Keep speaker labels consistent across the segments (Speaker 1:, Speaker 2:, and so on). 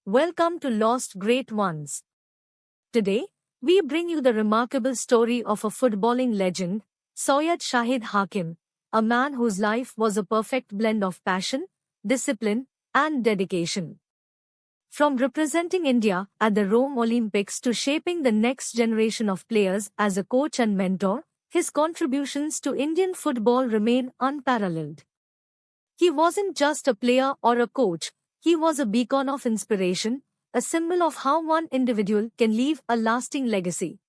Speaker 1: Welcome to Lost Great Ones. Today, we bring you the remarkable story of a footballing legend, Soyad Shahid Hakim, a man whose life was a perfect blend of passion, discipline, and dedication. From representing India at the Rome Olympics to shaping the next generation of players as a coach and mentor, his contributions to Indian football remain unparalleled. He wasn't just a player or a coach, he was a beacon of inspiration, a symbol of how one individual can leave a lasting legacy.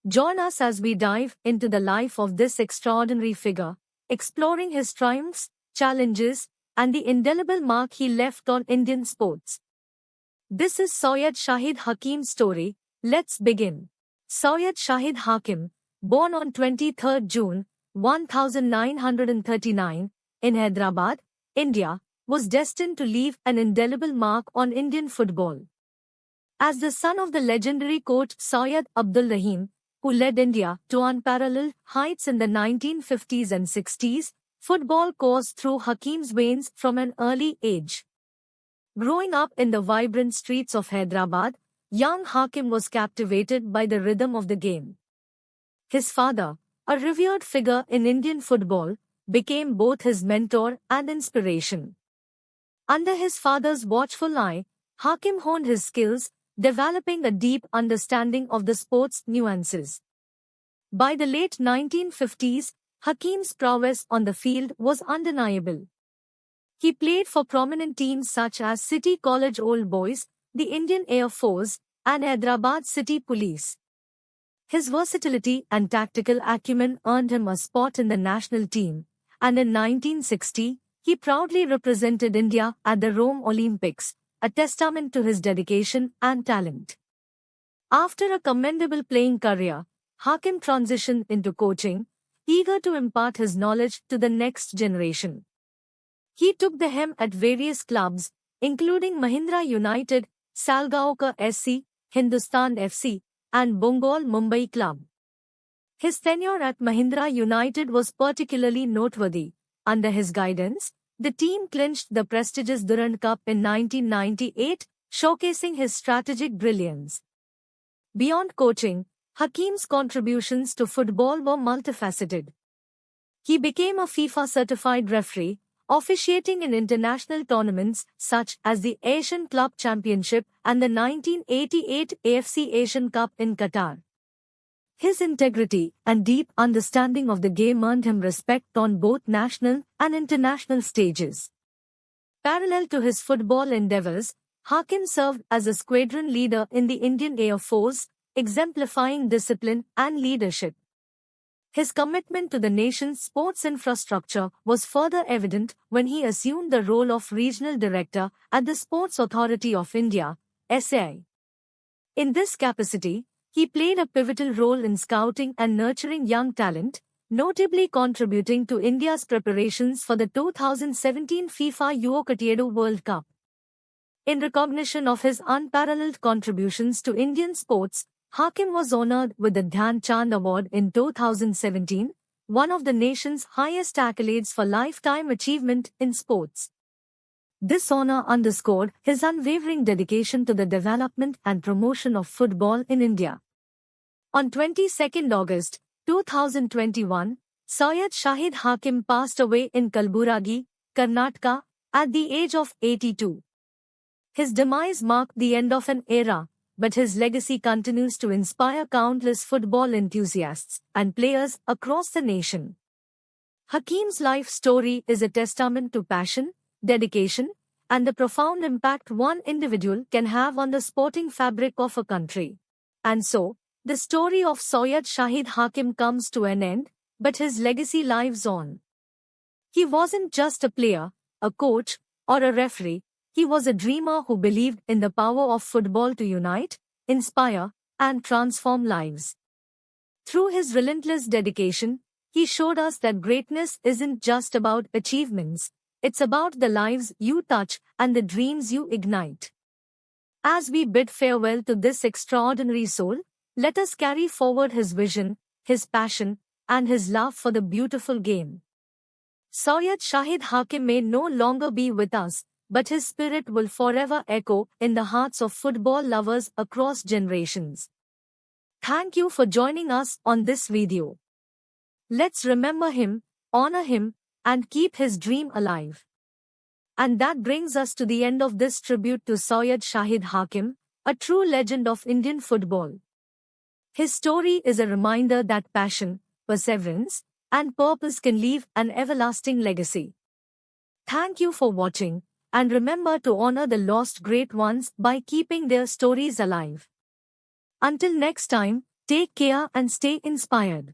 Speaker 1: Join us as we dive into the life of this extraordinary figure, exploring his triumphs, challenges, and the indelible mark he left on Indian sports. This is Soyad Shahid Hakim's story. Let's begin. Soyad Shahid Hakim, born on 23 June 1939 in Hyderabad, India, was destined to leave an indelible mark on Indian football. As the son of the legendary coach Syed Abdul Rahim, who led India to unparalleled heights in the 1950s and 60s, football coursed through Hakim's veins from an early age. Growing up in the vibrant streets of Hyderabad, young Hakim was captivated by the rhythm of the game. His father, a revered figure in Indian football, became both his mentor and inspiration. Under his father's watchful eye, Hakim honed his skills, developing a deep understanding of the sport's nuances. By the late 1950s, Hakim's prowess on the field was undeniable. He played for prominent teams such as City College Old Boys, the Indian Air Force, and Hyderabad City Police. His versatility and tactical acumen earned him a spot in the national team, and in 1960, he proudly represented India at the Rome Olympics, a testament to his dedication and talent. After a commendable playing career, Hakim transitioned into coaching, eager to impart his knowledge to the next generation. He took the helm at various clubs, including Mahindra United, Salgaonkar SC, Hindustan FC, and Bengal Mumbai Club. His tenure at Mahindra United was particularly noteworthy. Under his guidance, the team clinched the prestigious Durand Cup in 1998, showcasing his strategic brilliance. Beyond coaching, Hakim's contributions to football were multifaceted. He became a FIFA-certified referee, officiating in international tournaments such as the Asian Club Championship and the 1988 AFC Asian Cup in Qatar. His integrity and deep understanding of the game earned him respect on both national and international stages. Parallel to his football endeavors, Hakim served as a squadron leader in the Indian Air Force, exemplifying discipline and leadership. His commitment to the nation's sports infrastructure was further evident when he assumed the role of regional director at the Sports Authority of India, SAI. In this capacity, he played a pivotal role in scouting and nurturing young talent, notably contributing to India's preparations for the 2017 FIFA U20 World Cup. In recognition of his unparalleled contributions to Indian sports, Hakim was honored with the Dhyan Chand Award in 2017, one of the nation's highest accolades for lifetime achievement in sports. This honor underscored his unwavering dedication to the development and promotion of football in India. On 22 August 2021, Soyad Shahid Hakim passed away in Kalburagi, Karnataka, at the age of 82. His demise marked the end of an era, but his legacy continues to inspire countless football enthusiasts and players across the nation. Hakim's life story is a testament to passion, dedication, and the profound impact one individual can have on the sporting fabric of a country. And so, the story of Soyad Shahid Hakim comes to an end, but his legacy lives on. He wasn't just a player, a coach, or a referee. He was a dreamer who believed in the power of football to unite, inspire, and transform lives. Through his relentless dedication, he showed us that greatness isn't just about achievements, it's about the lives you touch and the dreams you ignite. As we bid farewell to this extraordinary soul, let us carry forward his vision, his passion, and his love for the beautiful game. Soyad Shahid Hakim may no longer be with us, but his spirit will forever echo in the hearts of football lovers across generations. Thank you for joining us on this video. Let's remember him, honor him, and keep his dream alive. And that brings us to the end of this tribute to Syed Shahid Hakim, a true legend of Indian football. His story is a reminder that passion, perseverance, and purpose can leave an everlasting legacy. Thank you for watching, and remember to honor the lost great ones by keeping their stories alive. Until next time, take care and stay inspired.